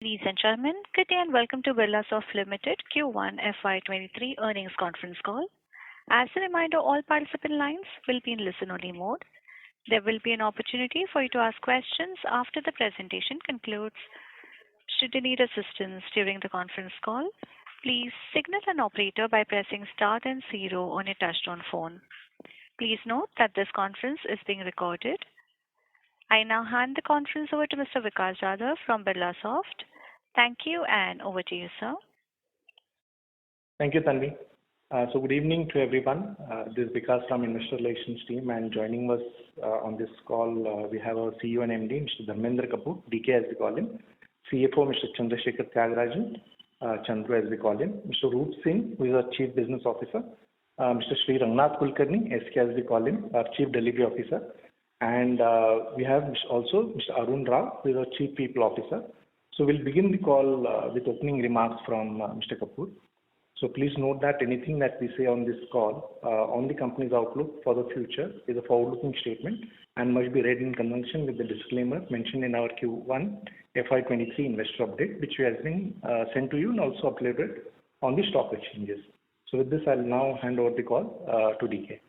Ladies and gentlemen, good day and welcome to Birlasoft Limited Q1FY23 earnings conference call. As a reminder, all participant lines will be in listen-only mode. There will be an opportunity for you to ask questions after the presentation concludes. Should you need assistance during the conference call, please signal an operator by pressing star and 0 on your touchtone phone. Please note that this conference is being recorded. I now hand the conference over to Mr. Vikas Jadhav from Birlasoft. Thank you, and over to you, sir. Thank you, Tanvi. So good evening to everyone. This is Vikas from Investor Relations team, and joining us on this call, we have our CEO and MD, Mr. Dharmendra Kapoor, DK as we call him, CFO, Mr. Chandrasekhar Tyagarajan, Chandru as we call him, Mr. Roop Singh, who is our Chief Business Officer, Mr. Sri Rangnath Kulkarni, SK as we call him, our Chief Delivery Officer, and we have also Mr. Arun Rao, who is our Chief People Officer. So we'll begin the call with opening remarks from Mr. Kapoor. So please note that anything that we say on this call on the company's outlook for the future is a forward-looking statement and must be read in conjunction with the disclaimer mentioned in our Q1FY23 investor update, which has been sent to you and also uploaded on the stock exchanges. So with this, I'll now hand over the call to DK.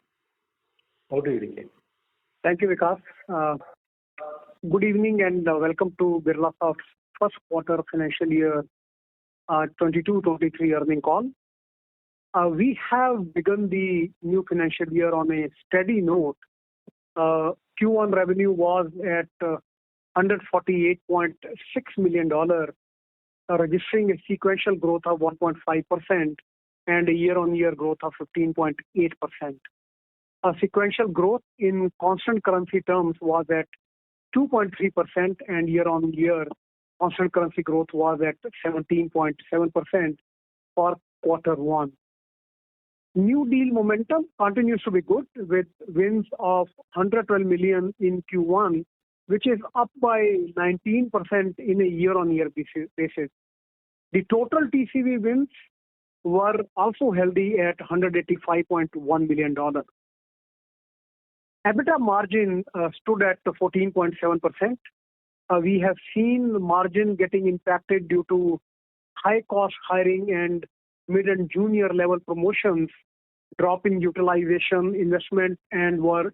Over to you, DK. Thank you, Vikas. Good evening and welcome to Birlasoft's first quarter financial year 22-23 earnings call. We have begun the new financial year on a steady note. Q1 revenue was at $148.6 million, registering a sequential growth of 1.5% and a year-on-year growth of 15.8%. Sequential growth in constant currency terms was at 2.3% and year-on-year constant currency growth was at 17.7% for quarter one. New deal momentum continues to be good with wins of $112 million in Q1, which is up by 19% in a year-on-year basis. The total TCV wins were also healthy at $185.1 million. EBITDA margin stood at 14.7%. We have seen the margin getting impacted due to high cost hiring and mid and junior level promotions, drop in utilization investments and were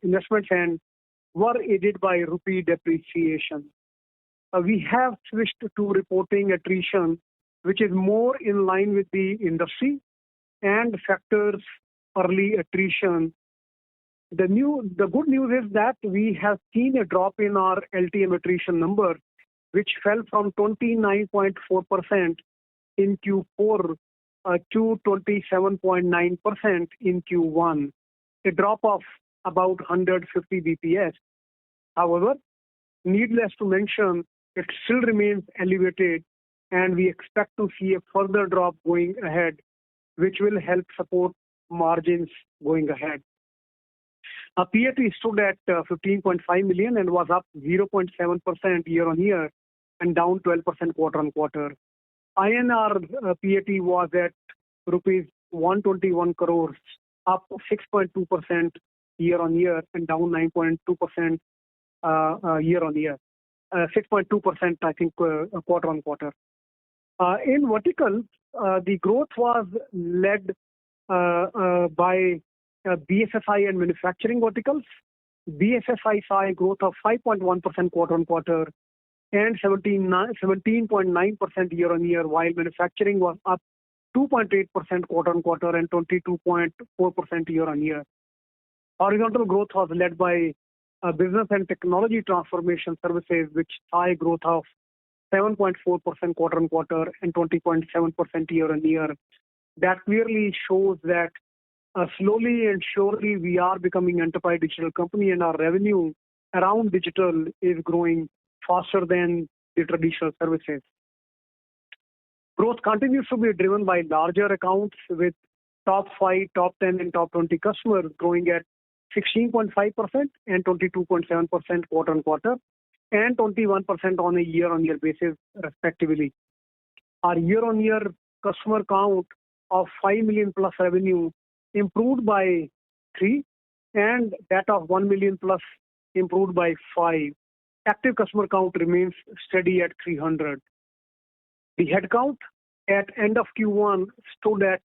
aided by rupee depreciation. We have switched to reporting attrition, which is more in line with the industry and factors early attrition. The good news is that we have seen a drop in our LTM attrition number, which fell from 29.4% in Q4 to 27.9% in Q1, a drop of about 150 BPS. However, needless to mention, it still remains elevated, and we expect to see a further drop going ahead, which will help support margins going ahead. PAT stood at $15.5 million and was up 0.7% year-on-year and down 12% quarter-on-quarter. INR PAT was at rupees 121 crores, up 6.2% year-on-year and down 9.2% year-on-year. 6.2%, I think, quarter-on-quarter. In verticals, the growth was led by BFSI and manufacturing verticals. BFSI saw a growth of 5.1% quarter-on-quarter and 17.9% year-on-year, while manufacturing was up 2.8% quarter-on-quarter and 22.4% year-on-year. Horizontal growth was led by business and technology transformation services, which saw a growth of 7.4% quarter-on-quarter and 20.7% year-on-year. That clearly shows that slowly and surely we are becoming an enterprise digital company, and our revenue around digital is growing faster than the traditional services. Growth continues to be driven by larger accounts with top 5, top 10 and top 20 customers growing at 16.5% and 22.7% quarter-on-quarter and 21% on a year-on-year basis respectively. Our year-on-year customer count of 5 million plus revenue improved by 3 and that of 1 million plus improved by 5. Active customer count remains steady at 300. The headcount at end of Q1 stood at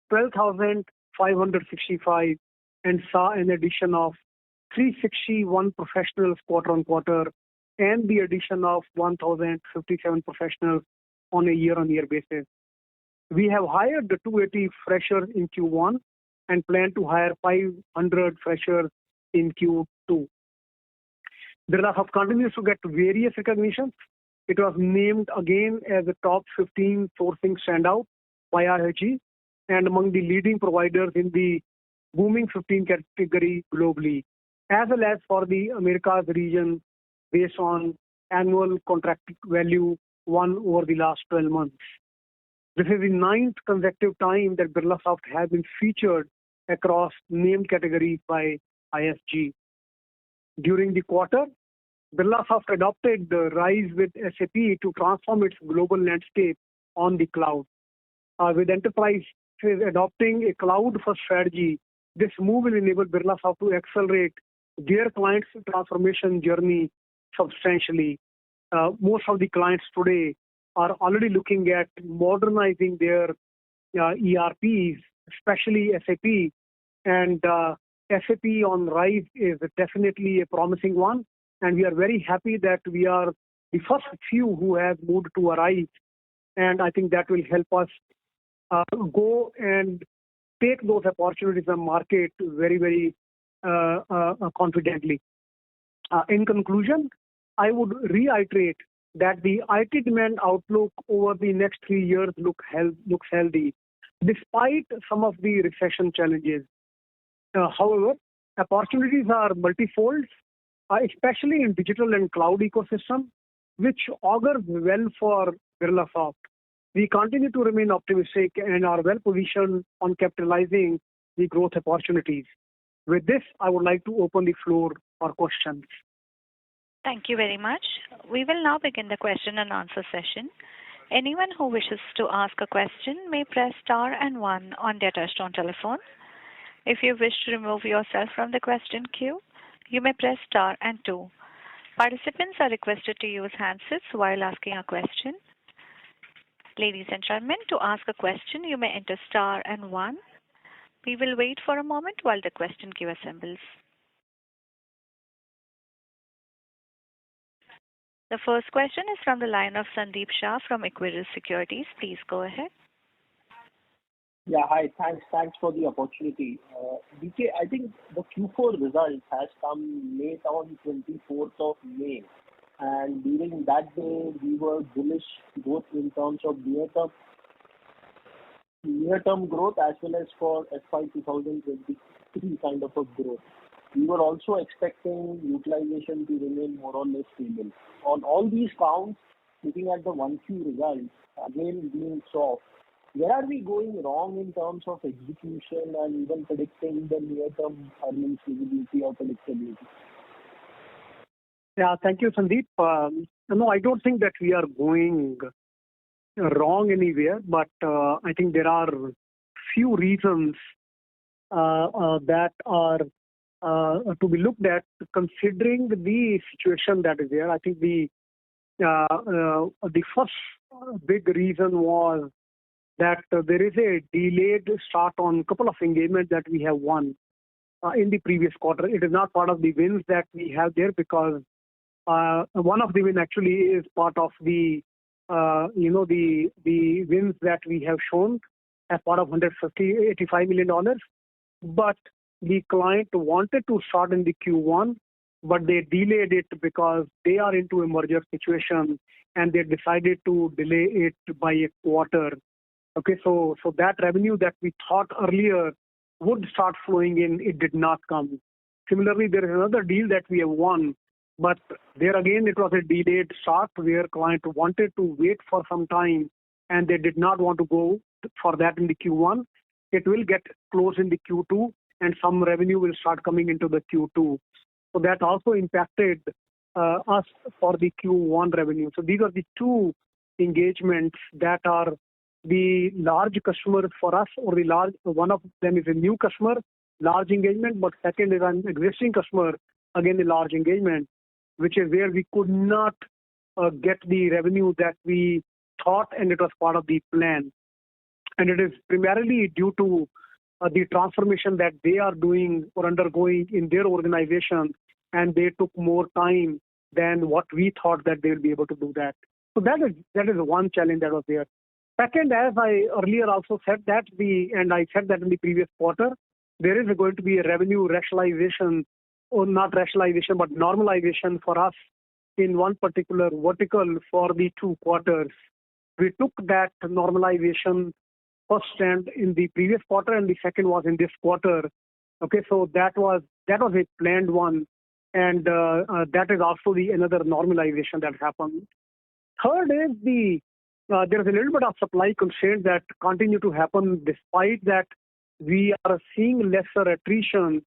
12,565 and saw an addition of 361 professionals quarter on quarter and the addition of 1,057 professionals on a year-on-year basis. We have hired the 280 freshers in Q1 and plan to hire 500 freshers in Q2. Birlasoft continues to get various recognitions. It was named again as a top 15 sourcing standout by RHG and among the leading providers in the booming 15 category globally, as well as for the Americas region based on annual contract value won over the last 12 months. This is the 9th consecutive time that Birlasoft has been featured across named categories by ISG. During the quarter, Birlasoft adopted the Rise with SAP to transform its global landscape on the cloud. With enterprises adopting a cloud-first strategy, this move will enable Birlasoft to accelerate their clients' transformation journey substantially. Most of the clients today are already looking at modernizing their ERPs, especially SAP, and SAP on Rise is definitely a promising one. And we are very happy that we are the first few who have moved to a Rise. And I think that will help us go and take those opportunities in the market very, very confidently. In conclusion, I would reiterate that the IT demand outlook over the next 3 years looks healthy, despite some of the recession challenges. However, opportunities are multifold, especially in digital and cloud ecosystem, which augurs well for Birlasoft. We continue to remain optimistic and are well positioned on capitalizing the growth opportunities. With this, I would like to open the floor for questions. Thank you very much. We will now begin the question and answer session. Anyone who wishes to ask a question may press star and 1 on their touchtone telephone. If you wish to remove yourself from the question queue, you may press star and 2. Participants are requested to use handsets while asking a question. Ladies and gentlemen, to ask a question, you may enter star and 1. We will wait for a moment while the question queue assembles. The first question is from the line of Sandeep Shah from Equirus Securities. Please go ahead. Yeah, hi. Thanks for the opportunity. DK, I think the Q4 results has come late on 24th of May. And during that day, we were bullish both in terms of near-term growth as well as for FY 2023 kind of a growth. We were also expecting utilization to remain more or less stable. On all these counts, looking at the 1Q results, again being soft, where are we going wrong in terms of execution and even predicting the near-term earnings visibility or predictability? Yeah, thank you, Sandeep. No, I don't think that we are going wrong anywhere, but I think there are few reasons that are to be looked at considering the situation that is there. I think the first big reason was that there is a delayed start on a couple of engagements that we have won in the previous quarter. It is not part of the wins that we have there because one of the wins actually is part of the the wins that we have shown as part of $85 million. But the client wanted to start in the Q1, but they delayed it because they are into a merger situation and they decided to delay it by a quarter. Okay, so that revenue that we thought earlier would start flowing in, it did not come. Similarly, there is another deal that we have won, but there again it was a delayed start where client wanted to wait for some time and they did not want to go for that in the Q1. It will get closed in the Q2 and some revenue will start coming into the Q2. So that also impacted us for the Q1 revenue. So these are the two engagements that are the large customers for us, or the large, one of them is a new customer, large engagement, but second is an existing customer, again a large engagement, which is where we could not get the revenue that we thought and it was part of the plan. And it is primarily due to the transformation that they are doing or undergoing in their organization, and they took more time than what we thought that they will be able to do that. So that is one challenge that was there. Second, as I earlier also said that and I said that in the previous quarter, there is going to be a revenue rationalization, or not rationalization, but normalization for us in one particular vertical for the 2 quarters. We took that normalization first and in the previous quarter, and the second was in this quarter. Okay, so that was a planned one, and that is also another normalization that happened. Third is there's a little bit of supply constraints that continue to happen despite that we are seeing lesser attrition,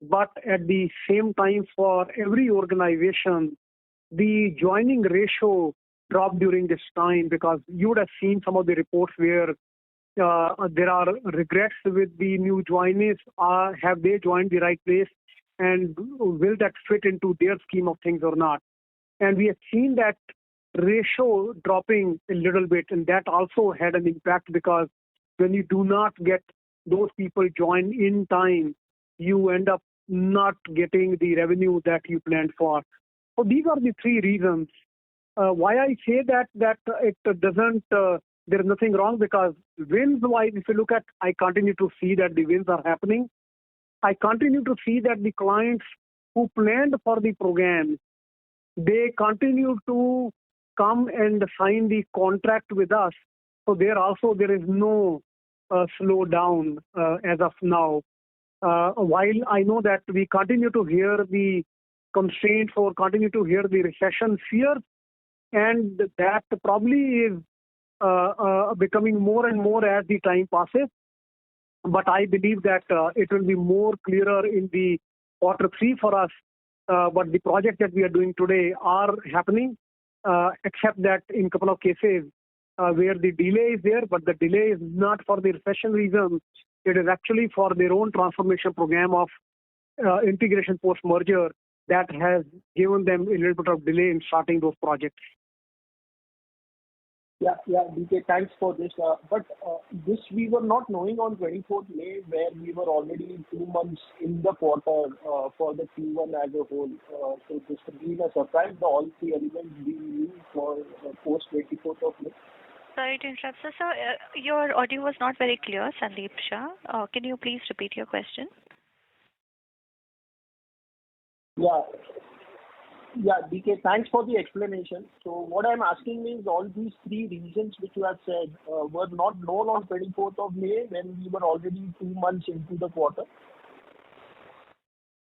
but at the same time for every organization, the joining ratio dropped during this time, because you would have seen some of the reports where there are regrets with the new joinees. Have they joined the right place, and will that fit into their scheme of things or not? And we have seen that ratio dropping a little bit, and that also had an impact, because when you do not get those people join in time, you end up not getting the revenue that you planned for. So these are the 3 reasons why I say that it doesn't. There is nothing wrong, because wins-wise, if you look at, I continue to see that the wins are happening. I continue to see that the clients who planned for the program, they continue to come and sign the contract with us. So there is no slowdown as of now. While I know that we continue to hear the constraints or continue to hear the recession fear, and that probably is becoming more and more as the time passes. But I believe that it will be more clearer in the Q3 for us. But the projects that we are doing today are happening, except that in a couple of cases where the delay is there, but the delay is not for the recession reason. It is actually for their own transformation program of integration post-merger that has given them a little bit of delay in starting those projects. Yeah, DK, thanks for this. But this we were not knowing on 24th May, where we were already 2 months in the quarter for the Q1 as a whole. So this has been a surprise, all 3 elements being used for post 24th of May. Sorry to interrupt, sir. Your audio was not very clear, Sandeep Shah. Can you please repeat your question? Yeah, DK, thanks for the explanation. So what I'm asking is, all these 3 reasons which you have said were not known on 24th of May when we were already 2 months into the quarter?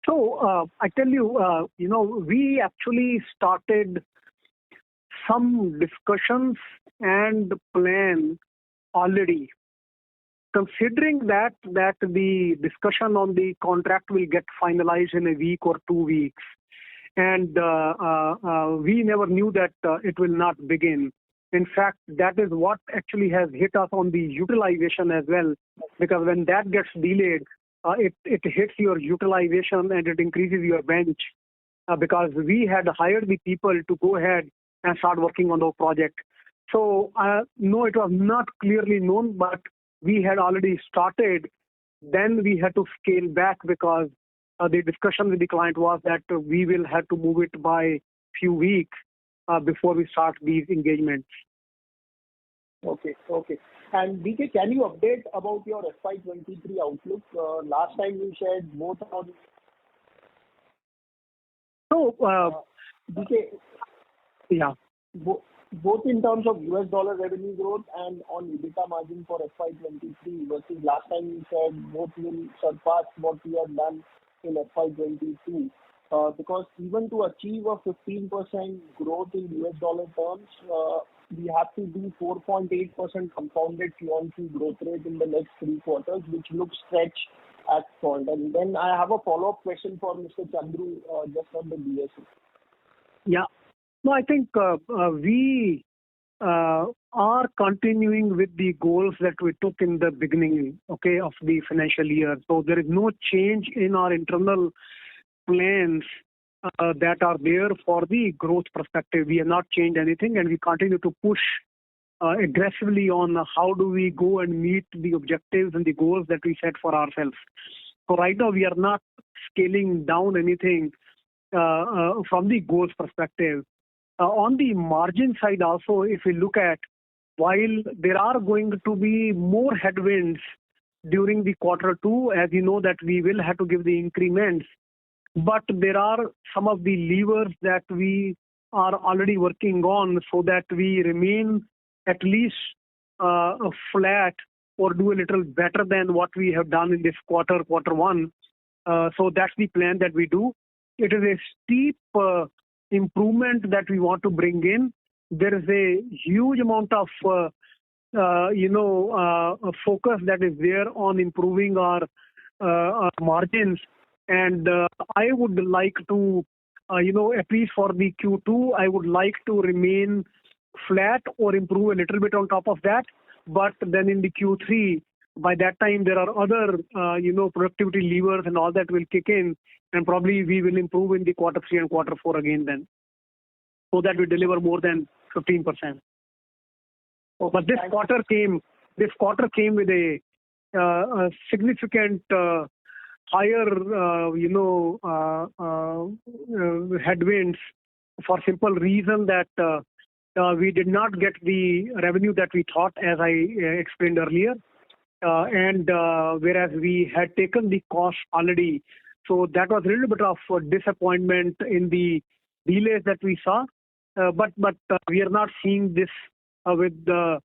So I tell you, we actually started some discussions and plan already, considering that the discussion on the contract will get finalized in a week or 2 weeks. And we never knew that it will not begin. In fact, that is what actually has hit us on the utilization as well, because when that gets delayed, it hits your utilization and it increases your bench, because we had hired the people to go ahead and start working on those projects. So no, it was not clearly known, but we had already started. Then we had to scale back, because the discussion with the client was that we will have to move it by few weeks before we start these engagements. Okay. And DK, can you update about your FY23 outlook? Last time you shared both on... So, DK, yeah. Both in terms of US dollar revenue growth and on EBITDA margin for FY23 versus last time you said both will surpass what we have done in FY22. Because even to achieve a 15% growth in US dollar terms, we have to do 4.8% compounded Q1Q growth rate in the next 3 quarters, which looks stretched at point. And then I have a follow-up question for Mr. Chandru just on the BSE. Yeah. No, I think we are continuing with the goals that we took in the beginning, of the financial year. So there is no change in our internal plans that are there for the growth perspective. We have not changed anything, and we continue to push aggressively on how do we go and meet the objectives and the goals that we set for ourselves. So right now we are not scaling down anything from the goals perspective. On the margin side also, if we look at, while there are going to be more headwinds during the quarter two, as you know that we will have to give the increments, but there are some of the levers that we are already working on so that we remain at least flat or do a little better than what we have done in this quarter one. So that's the plan that we do. It is a steep improvement that we want to bring in. There is a huge amount of focus that is there on improving our margins, and I would like to, at least for the Q2, I would like to remain flat or improve a little bit on top of that. But then in the Q3, by that time there are other productivity levers and all that will kick in, and probably we will improve in the quarter 3 and quarter 4 again then, so that we deliver more than 15%. Okay, but this quarter came with a significant higher headwinds, for simple reason that we did not get the revenue that we thought, as I explained earlier, and whereas we had taken the cost already. So that was a little bit of a disappointment in the delays that we saw, but we are not seeing this with the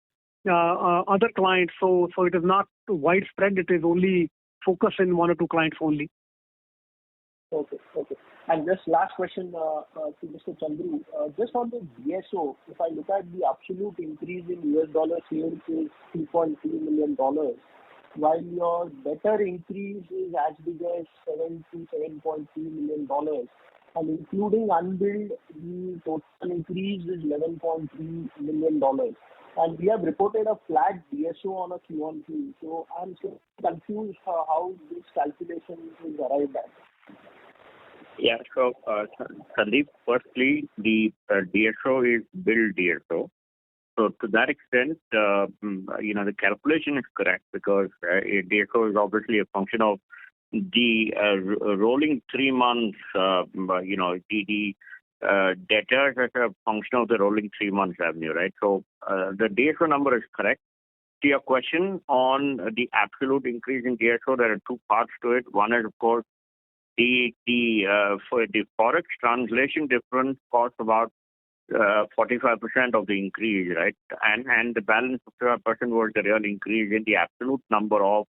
other clients. So it is not widespread. It is only focused in 1 or 2 clients only. Okay. And just last question to Mr. Chandru. Just on the DSO, if I look at the absolute increase in US dollar sales is $3.3 million, while your debtor increase is as big as $7 to $7.3 million, and including unbilled, the total increase is $11.3 million. And we have reported a flat DSO on a Q1Q. So I'm still confused how this calculation is arrived at. Yeah, so Sandeep, firstly, the DSO is billed DSO. So to that extent, the calculation is correct, because DSO is obviously a function of the rolling 3 months, the debtors as a function of the rolling 3 months revenue, right? So the DSO number is correct. To your question on the absolute increase in DSO, there are 2 parts to it. One is, of course, for the forex translation difference costs about 45% of the increase, right? And the balance of 5% was the real increase in the absolute number of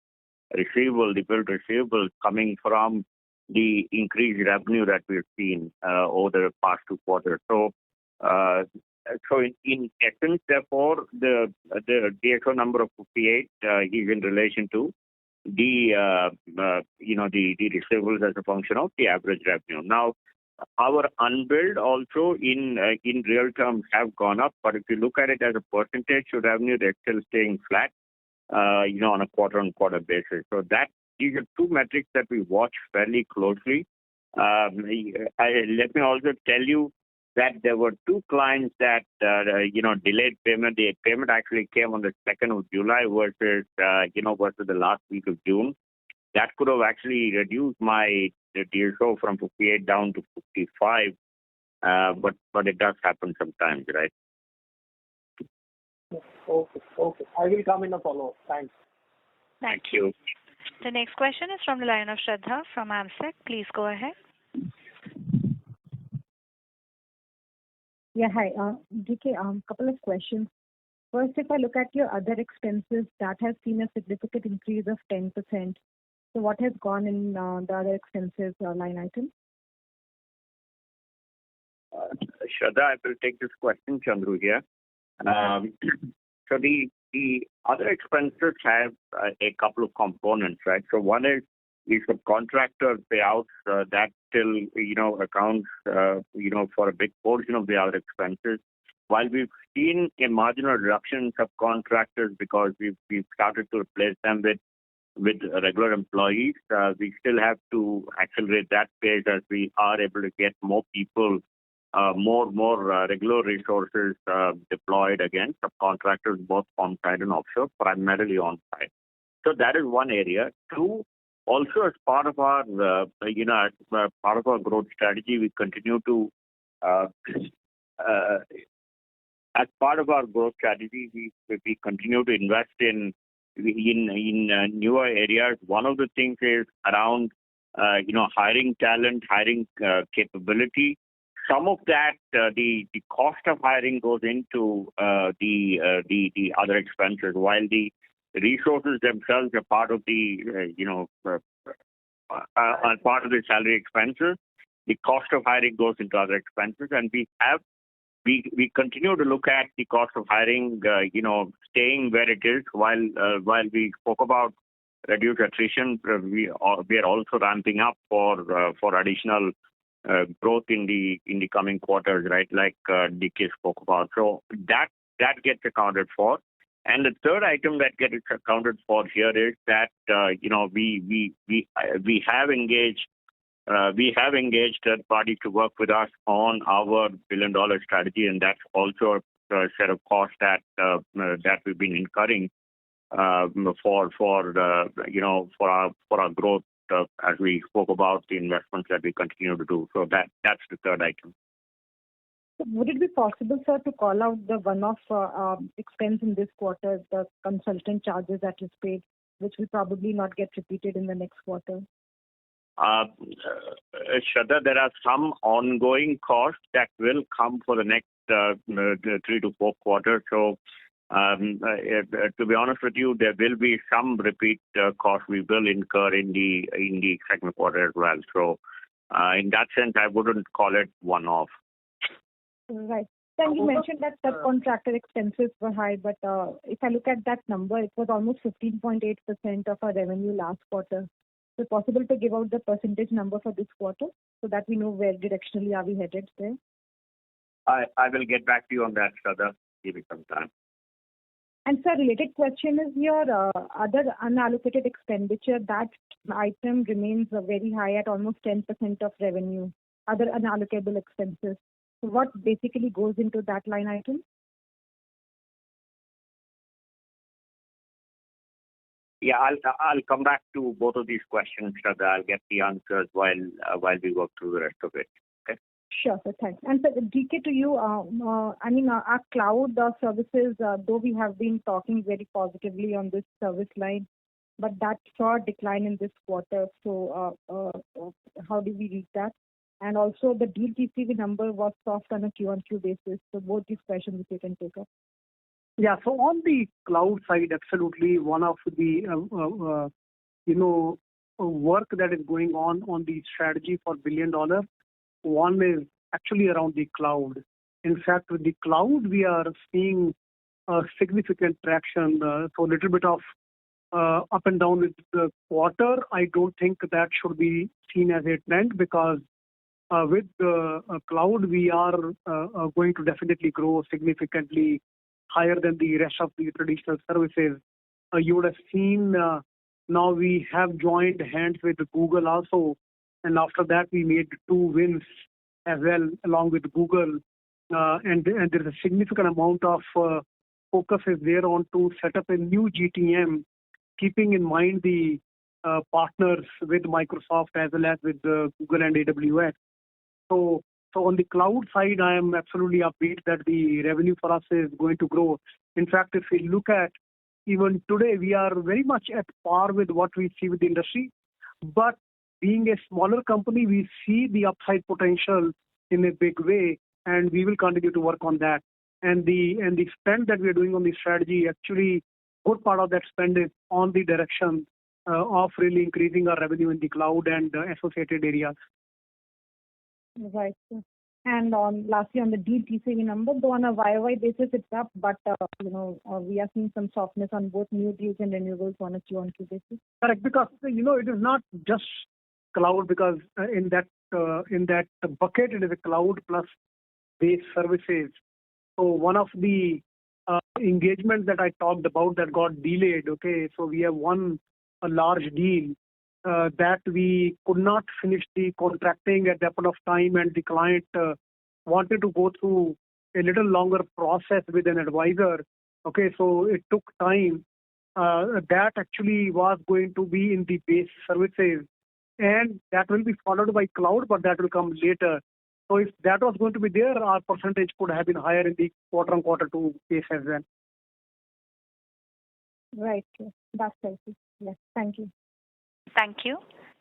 receivable, the billed receivables coming from the increased revenue that we've seen over the past 2 quarters. So in essence, therefore, the DSO number of 58 is in relation to the receivables as a function of the average revenue. Now, our unbilled also in real terms have gone up, but if you look at it as a percentage of revenue, they're still staying flat, on a quarter-on-quarter basis. So these are 2 metrics that we watch fairly closely. Let me also tell you that there were 2 clients that delayed payment. The payment actually came on the 2nd of July versus the last week of June. That could have actually reduced my DSO from 58 down to 55, but it does happen sometimes, right? Okay. I will come in a follow-up. Thanks. Thank you. The next question is from the line of Shraddha from AMSEC. Please go ahead. Yeah, hi. DK, couple of questions. First, if I look at your other expenses, that has seen a significant increase of 10%. So what has gone in the other expenses line item? Shraddha, I will take this question. Chandru here. So the other expenses have a couple of components, right? So one is the contractor payouts that still accounts for a big portion of the other expenses. While we've seen a marginal reduction in subcontractors because we've started to replace them with regular employees, we still have to accelerate that pace as we are able to get more people more regular resources deployed against subcontractors, both on-site and offshore, primarily on-site. So that is one area. Two, also as part of our part of our growth strategy, we continue to as part of our growth strategy, we continue to invest in newer areas. One of the things is around hiring talent, hiring capability. Some of that, the cost of hiring goes into the other expenses, while the resources themselves are part of the part of the salary expenses. The cost of hiring goes into other expenses, and we continue to look at the cost of hiring, staying where it is. While we spoke about reduced attrition, we are also ramping up for additional growth in the coming quarters, right? Like DK spoke about. So that gets accounted for. And the third item that gets accounted for here is that we have engaged third parties to work with us on our $1 billion strategy, and that's also a set of costs that we've been incurring for our growth as we spoke about the investments that we continue to do. So that's the third item. Would it be possible, sir, to call out the one-off expense in this quarter, the consultant charges that is paid, which will probably not get repeated in the next quarter? Shraddha, there are some ongoing costs that will come for the next 3 to 4 quarters. So, to be honest with you, there will be some repeat costs we will incur in the second quarter as well. So, in that sense, I wouldn't call it one-off. Right. Then you mentioned that subcontractor expenses were high, but if I look at that number, it was almost 15.8% of our revenue last quarter. Is it possible to give out the percentage number for this quarter so that we know where directionally are we headed there? I will get back to you on that, Shraddha. Give me some time. And sir, related question is your other unallocated expenditure. That item remains very high at almost 10% of revenue, other unallocable expenses. So what basically goes into that line item? Yeah, I'll come back to both of these questions, Shraddha. I'll get the answers while we work through the rest of it. Okay. Sure, sir. Thanks. And sir, DK, to you, our cloud services, though we have been talking very positively on this service line, but that saw a decline in this quarter. So how do we read that? And also the deal TCV number was soft on a Q1Q basis. So both these questions if you can take up. Yeah, so on the cloud side, absolutely one of the work that is going on the strategy for $1 billion. One is actually around the cloud. In fact, with the cloud, we are seeing significant traction. So a little bit of up and down with the quarter. I don't think that should be seen as a trend because with the cloud, we are going to definitely grow significantly higher than the rest of the traditional services. You would have seen now we have joined hands with Google also, and after that we made 2 wins as well along with Google, and there's a significant amount of focus is there on to set up a new GTM, keeping in mind the partners with Microsoft as well as with Google and AWS. So on the cloud side, I am absolutely upbeat that the revenue for us is going to grow. In fact, if we look at even today, we are very much at par with what we see with the industry. But being a smaller company, we see the upside potential in a big way, and we will continue to work on that. And the spend that we are doing on the strategy, actually, good part of that spend is on the direction of really increasing our revenue in the cloud and associated areas. Right. And lastly, on the deal TCV number, though on a YOY basis it's up, but we are seeing some softness on both new deals and renewals on a Q1Q basis. Correct, because it is not just cloud, because in that bucket it is a cloud plus base services. So one of the engagements that I talked about that got delayed. Okay, so we have won a large deal. That we could not finish the contracting at that point of time, and the client wanted to go through a little longer process with an advisor. Okay, so it took time. That actually was going to be in the base services, and that will be followed by cloud, but that will come later. So if that was going to be there, our percentage could have been higher in the quarter-on-quarter two case as well. Right. Yes. That's helpful. Yes. Thank you. Thank you.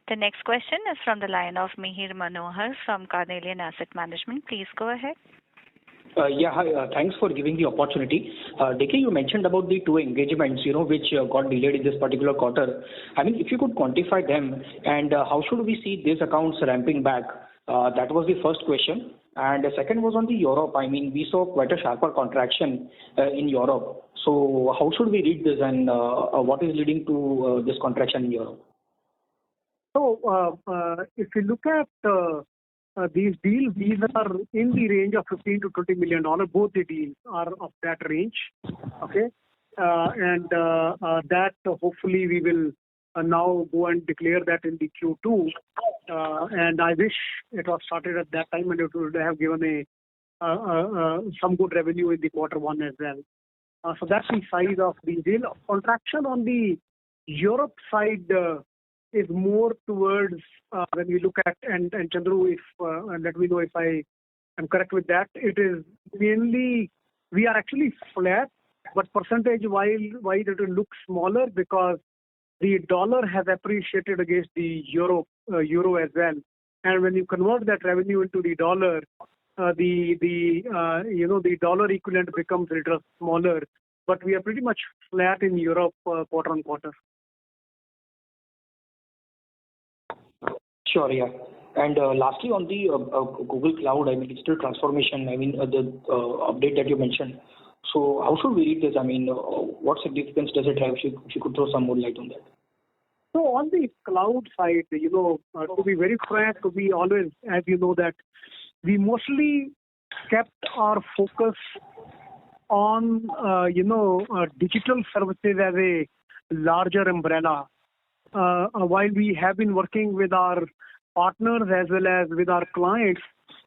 The next question is from the line of Mihir Manohar from Carnelian Asset Management. Please go ahead. Yeah, hi. Thanks for giving the opportunity. DK, you mentioned about the two engagements, which got delayed in this particular quarter. I mean, if you could quantify them, and how should we see these accounts ramping back? That was the first question. And the second was on the Europe. I mean, we saw quite a sharper contraction in Europe. So how should we read this, and what is leading to this contraction in Europe? So if you look at these deals, these are in the range of $15 to $20 million. Both the deals are of that range. Okay. And that hopefully we will now go and declare that in the Q2. And I wish it was started at that time and it would have given some good revenue in the quarter one as well. So that's the size of the deal. Contraction on the Europe side is more towards when we look at, and Chandru, if and let me know if I am correct with that, it is mainly, we are actually flat, but percentage-wise it will look smaller because the dollar has appreciated against the euro as well. And when you convert that revenue into the dollar, the dollar equivalent becomes a little smaller. But we are pretty much flat in Europe quarter on quarter. Sure, yeah. And lastly, on the Google Cloud, I mean, digital transformation, I mean, the update that you mentioned. So how should we read this? I mean, what significance does it have? If you could throw some more light on that. So on the cloud side, to be very frank, we always, as you know, that we mostly kept our focus on, digital services as a larger umbrella. While we have been working with our partners as well as with our clients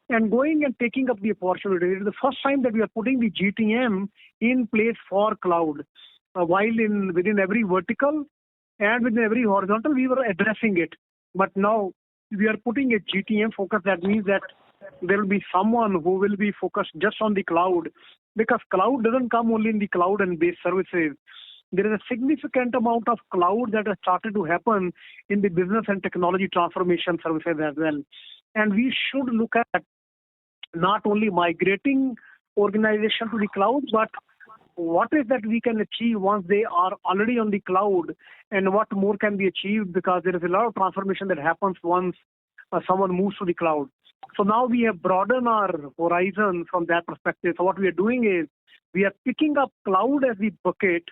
and going and taking up the opportunity. It is the first time that we are putting the GTM in place for cloud. While within every vertical and within every horizontal, we were addressing it. But now we are putting a GTM focus. That means that there will be someone who will be focused just on the cloud, because cloud doesn't come only in the cloud and base services. There is a significant amount of cloud that has started to happen in the business and technology transformation services as well. And we should look at not only migrating organization to the cloud, but what is that we can achieve once they are already on the cloud, and what more can be achieved, because there is a lot of transformation that happens once someone moves to the cloud. So now we have broadened our horizon from that perspective. So what we are doing is we are picking up cloud as the bucket,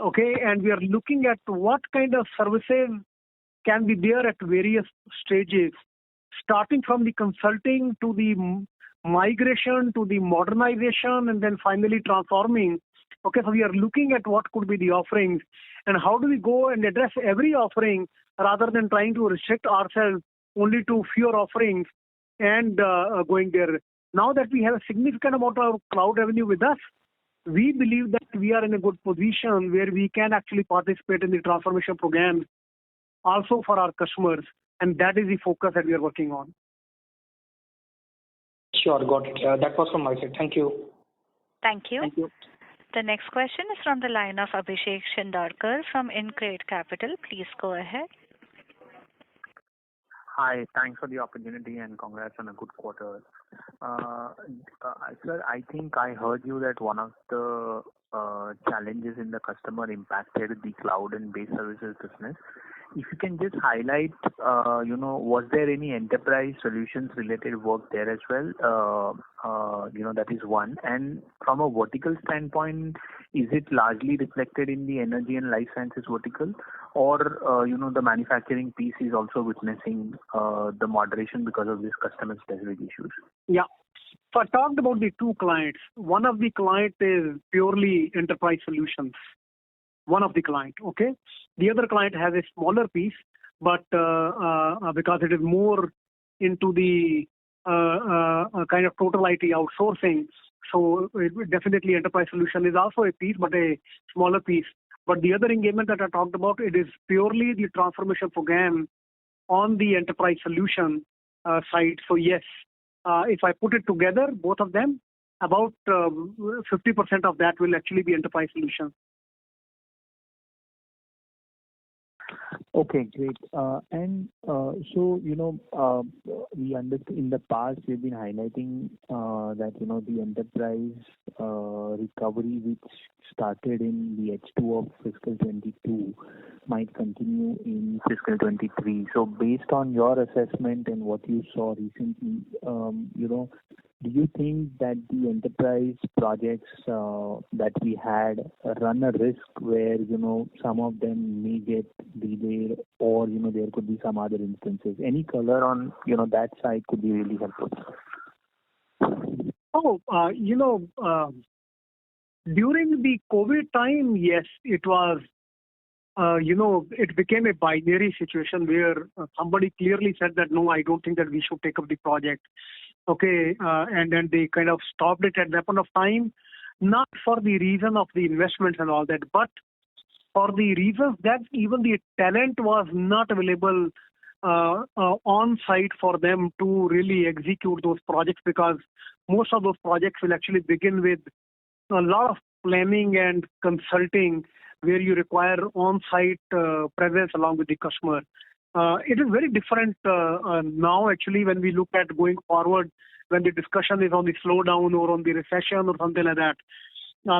okay, and we are looking at what kind of services can be there at various stages, starting from the consulting to the migration to the modernization and then finally transforming. Okay, so we are looking at what could be the offerings and how do we go and address every offering rather than trying to restrict ourselves only to fewer offerings and going there. Now that we have a significant amount of cloud revenue with us, we believe that we are in a good position where we can actually participate in the transformation program also for our customers. And that is the focus that we are working on. Sure, got it. That was from my side. Thank you. Thank you. Thank you. The next question is from the line of Abhishek Shindarkar from InCred Capital. Please go ahead. Hi, thanks for the opportunity and congrats on a good quarter. Sir, I think I heard you that one of the challenges in the customer impacted the cloud and base services business. If you can just highlight, was there any enterprise solutions related work there as well? That is one. And from a vertical standpoint, is it largely reflected in the energy and life sciences vertical, or the manufacturing piece is also witnessing the moderation because of these customer specific issues? Yeah. So I talked about the two clients. One of the client is purely enterprise solutions. One of the client, okay. The other client has a smaller piece, but because it is more into the kind of total IT outsourcing. So definitely enterprise solution is also a piece, but a smaller piece. But the other engagement that I talked about, it is purely the transformation program on the enterprise solution side. So yes, if I put it together, both of them, about 50% of that will actually be enterprise solution. Okay, great. So, we understand in the past we've been highlighting that, the enterprise recovery which started in the H2 of fiscal 22 might continue in fiscal 23. So based on your assessment and what you saw recently, do you think that the enterprise projects that we had run a risk where, some of them may get delayed or, there could be some other instances? Any color on, that side could be really helpful. During the COVID time, yes, it was, it became a binary situation where somebody clearly said that, no, I don't think that we should take up the project. Okay, and then they kind of stopped it at that point of time, not for the reason of the investments and all that, but for the reasons that even the talent was not available on site for them to really execute those projects, because most of those projects will actually begin with a lot of planning and consulting where you require on-site presence along with the customer. It is very different now, actually, when we look at going forward, when the discussion is on the slowdown or on the recession or something like that.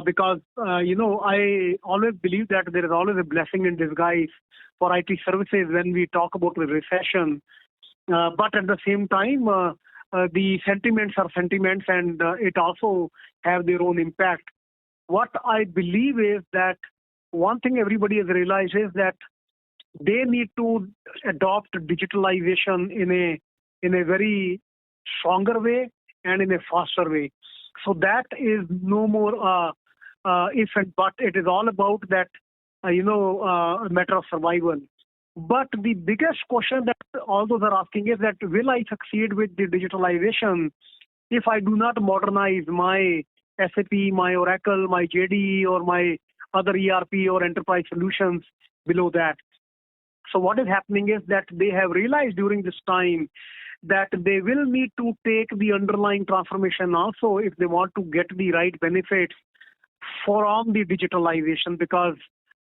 Because, I always believe that there is always a blessing in disguise for IT services when we talk about the recession. But at the same time, the sentiments are sentiments, and it also have their own impact. What I believe is that one thing everybody has realized is that they need to adopt digitalization in a very stronger way and in a faster way. So that is no more if and but. It is all about that, a matter of survival. But the biggest question that all those are asking is that, will I succeed with the digitalization if I do not modernize my SAP, my Oracle, my JDE, or my other ERP or enterprise solutions below that? So what is happening is that they have realized during this time that they will need to take the underlying transformation also if they want to get the right benefits from the digitalization, because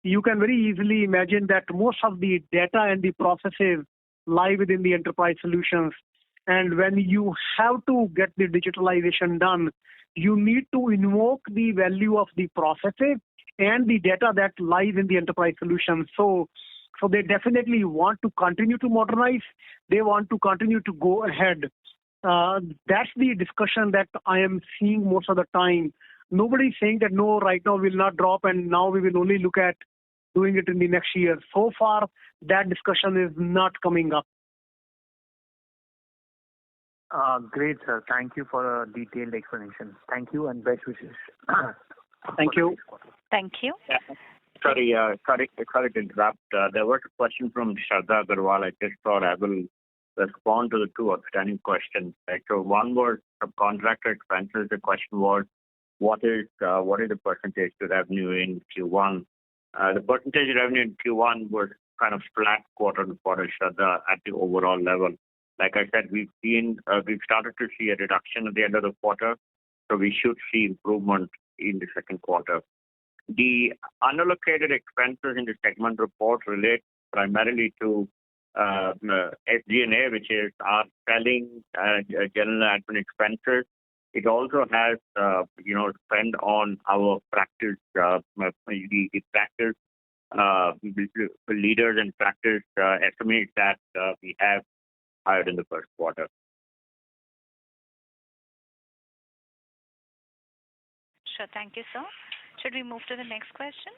you can very easily imagine that most of the data and the processes lie within the enterprise solutions. And when you have to get the digitalization done, you need to invoke the value of the processes and the data that lies in the enterprise solutions. So they definitely want to continue to modernize. They want to continue to go ahead. That's the discussion that I am seeing most of the time. Nobody's saying that, no, right now we'll not drop and now we will only look at doing it in the next year. So far, that discussion is not coming up. Great, sir. Thank you for a detailed explanation. Thank you and best wishes. Thank you. Thank you. Yeah. Sorry to interrupt. There was a question from Shraddha Agarwal. I just thought I will respond to the two outstanding questions. Right? So one was subcontractor expenses. The question was, what is the percentage to revenue in Q1? The percentage revenue in Q1 was kind of flat quarter to quarter, Shraddha, at the overall level. Like I said, we've started to see a reduction at the end of the quarter, so we should see improvement in the second quarter. The unallocated expenses in the segment report relate primarily to SG&A, which is our selling, general admin expenses. It also has, spend on our practice, the practice leaders and practice estimates that we have hired in the first quarter. Sure, thank you, sir. Should we move to the next question?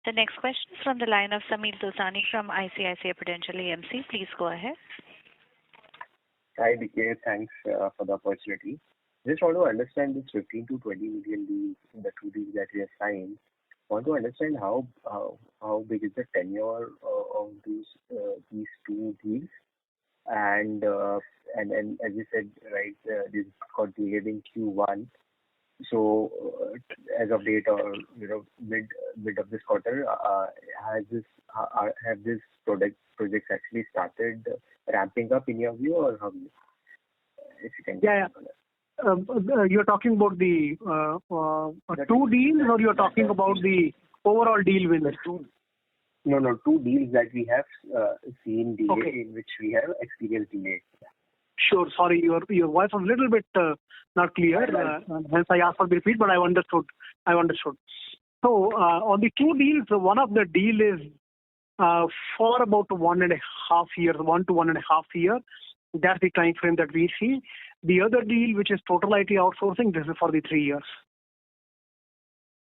The next question is from the line of Sameer Dosani from ICICI Prudential AMC. Please go ahead. Hi, DK. Thanks for the opportunity. Just want to understand this 15 to 20 million deals in the two deals that we have signed. Want to understand how big is the tenure of these two deals? and as you said, right, this got delayed in Q1. So as of date, or mid of this quarter, have this projects actually started ramping up in your view, or how? If you can. Yeah. You're talking about the two deals, or you're talking about the overall deal wins? No, two deals that we have seen delay, Okay. in which we have experienced delay. Sure. Sorry, your voice was a little bit not clear. Hence, I asked for the repeat, but I understood. So, on the two deals, one of the deal is for about 1.5 years, 1 to 1.5 year. That's the time frame that we see. The other deal, which is total IT outsourcing, this is for the 3 years.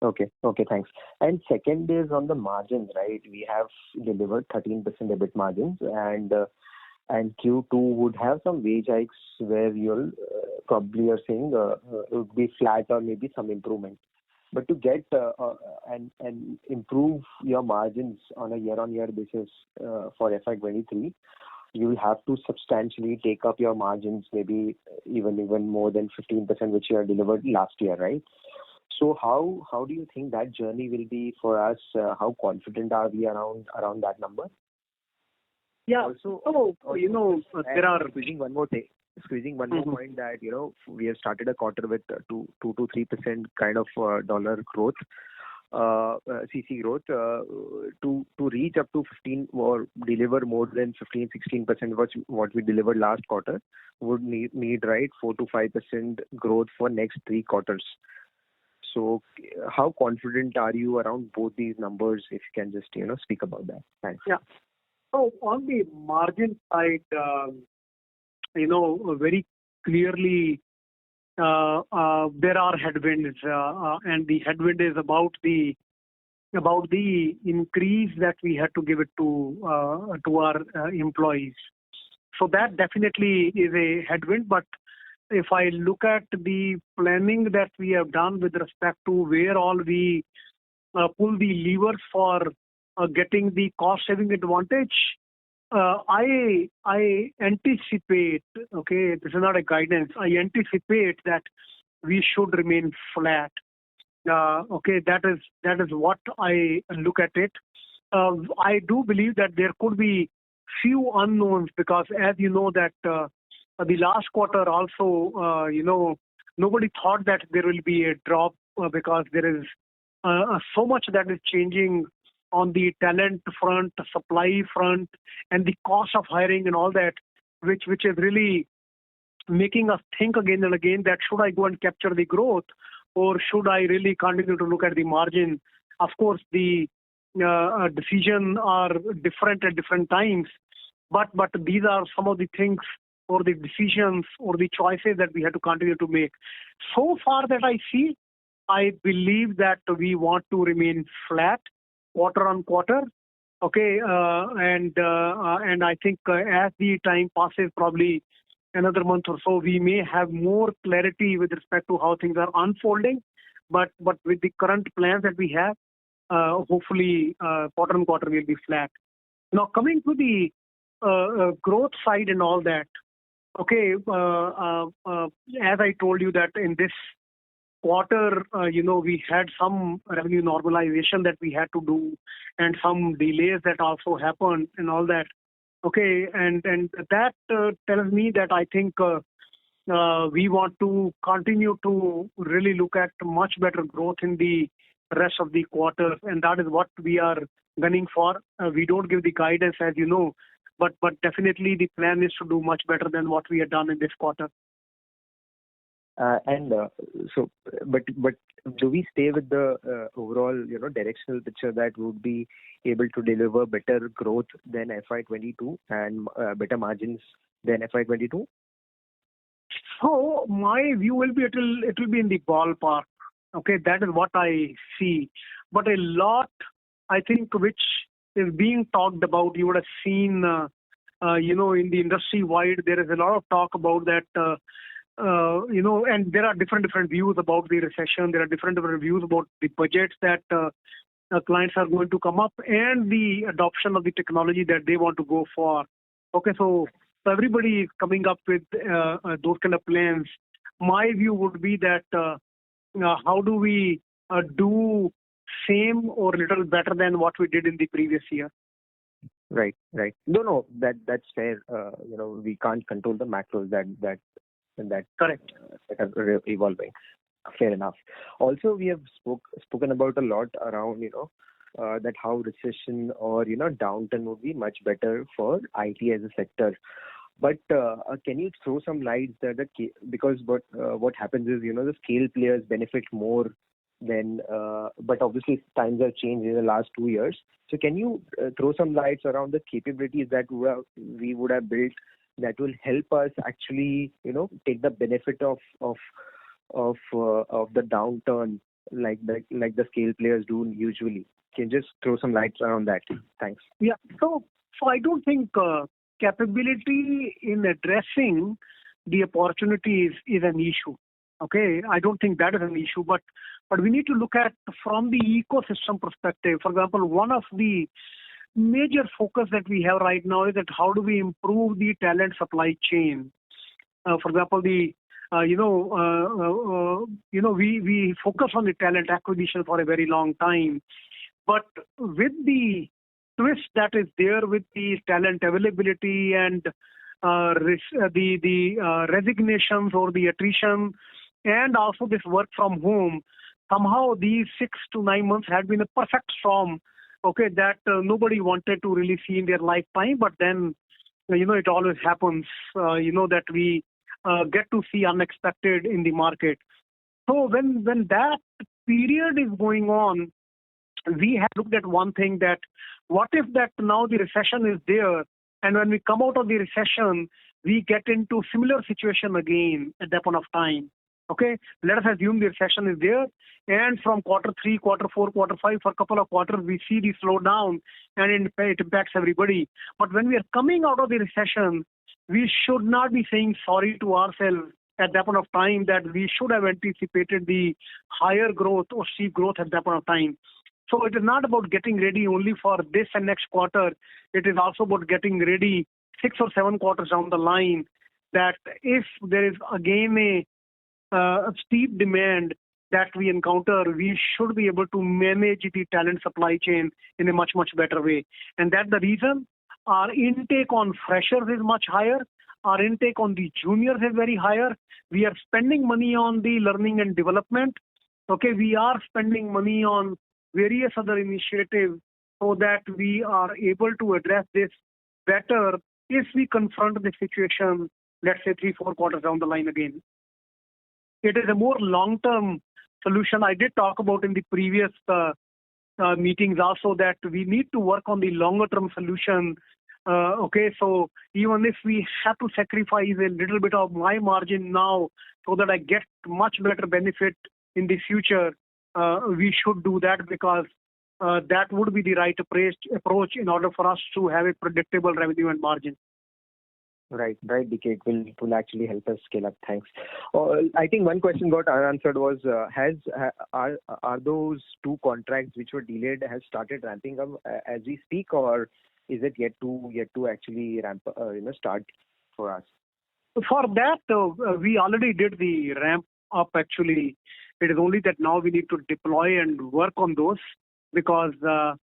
Okay, thanks. And second is on the margins, right? We have delivered 13% EBIT margins, and Q2 would have some wage hikes where you'll probably are saying it would be flat or maybe some improvement. But to get and improve your margins on a year-on-year basis for FY23, you will have to substantially take up your margins, maybe even more than 15%, which you have delivered last year, right? So how do you think that journey will be for us? How confident are we around that number? Yeah. Also, there are squeezing one more point that we have started a quarter with 2 to 3% kind of dollar growth, CC growth, to reach up to 15 or deliver more than 15-16%, what we delivered last quarter, would need right 4 to 5% growth for next 3 quarters. So how confident are you around both these numbers? If you can just speak about that. Thanks. Yeah. So on the margin side, very clearly there are headwinds, and the headwind is about the increase that we had to give it to our employees. So that definitely is a headwind. But if I look at the planning that we have done with respect to where all we pull the levers for getting the cost saving advantage, I anticipate, okay, this is not a guidance, I anticipate that we should remain flat. Okay, that is what I look at it. I do believe that there could be few unknowns, because as you know that the last quarter also, nobody thought that there will be a drop because there is so much that is changing on the talent front, supply front, and the cost of hiring and all that, which is really making us think again and again that should I go and capture the growth, or should I really continue to look at the margin? Of course, the decisions are different at different times, but these are some of the things or the decisions or the choices that we have to continue to make. So far that I see, I believe that we want to remain flat quarter on quarter. Okay, and I think as the time passes, probably another month or so, we may have more clarity with respect to how things are unfolding. But with the current plans that we have, hopefully quarter on quarter will be flat. Now coming to the growth side and all that. Okay, as I told you that in this quarter, we had some revenue normalization that we had to do, and some delays that also happened and all that. Okay, and that tells me that I think we want to continue to really look at much better growth in the rest of the quarter, and that is what we are gunning for. We don't give the guidance, as you know, but definitely the plan is to do much better than what we have done in this quarter. But do we stay with the overall directional picture that would be able to deliver better growth than FY22 and better margins than FY22? So my view will be it will be in the ballpark. Okay, that is what I see. But a lot, I think, which is being talked about, you would have seen, in the industry wide, there is a lot of talk about that. And there are different views about the recession. There are different views about the budgets that clients are going to come up, and the adoption of the technology that they want to go for. Okay, so So everybody is coming up with those kind of plans. My view would be that how do we do same or little better than what we did in the previous year? Right. No, that's fair. We can't control the macros that Correct. that are evolving. Fair enough. Also, we have spoken about a lot around that how recession or downturn would be much better for IT as a sector. But can you throw some light that because what happens is the scale players benefit more than but obviously times have changed in the last 2 years. So can you throw some lights around the capabilities that we would have built that will help us actually take the benefit of the downturn like the scale players do usually? Can you just throw some lights around that? Thanks. Yeah. So I don't think capability in addressing the opportunities is an issue. Okay, I don't think that is an issue, but we need to look at from the ecosystem perspective. For example, one of the major focus that we have right now is that how do we improve the talent supply chain? For example, we focus on the talent acquisition for a very long time, but with the twist that is there with the talent availability and the resignations or the attrition, and also this work from home, somehow these 6 to 9 months had been a perfect storm. Okay, that nobody wanted to really see in their lifetime, but then it always happens. That we get to see unexpected in the market. So when that period is going on, we have looked at one thing, that what if that now the recession is there, and when we come out of the recession, we get into similar situation again at that point of time. Okay, let us assume the recession is there, and from quarter 3, quarter 4, quarter 5, for a couple of quarters, we see the slowdown, and it impacts everybody. But when we are coming out of the recession, we should not be saying sorry to ourselves at that point of time, that we should have anticipated the higher growth or steep growth at that point of time. So it is not about getting ready only for this and next quarter. It is also about getting ready 6 or 7 quarters down the line, that if there is again a steep demand that we encounter, we should be able to manage the talent supply chain in a much, much better way. And that's the reason our intake on freshers is much higher. Our intake on the juniors is very higher. We are spending money on the learning and development. Okay, we are spending money on various other initiatives so that we are able to address this better if we confront the situation, let's say 3, 4 quarters down the line again. It is a more long-term solution. I did talk about in the previous meetings also that we need to work on the longer-term solution. Okay, so even if we have to sacrifice a little bit of my margin now so that I get much better benefit in the future, we should do that, because that would be the right approach in order for us to have a predictable revenue and margin. Right, DK. It will actually help us scale up. Thanks. I think one question got unanswered was, are those 2 contracts which were delayed has started ramping up as we speak, or is it yet to actually ramp start for us? For that, we already did the ramp up actually. It is only that now we need to deploy and work on those, because and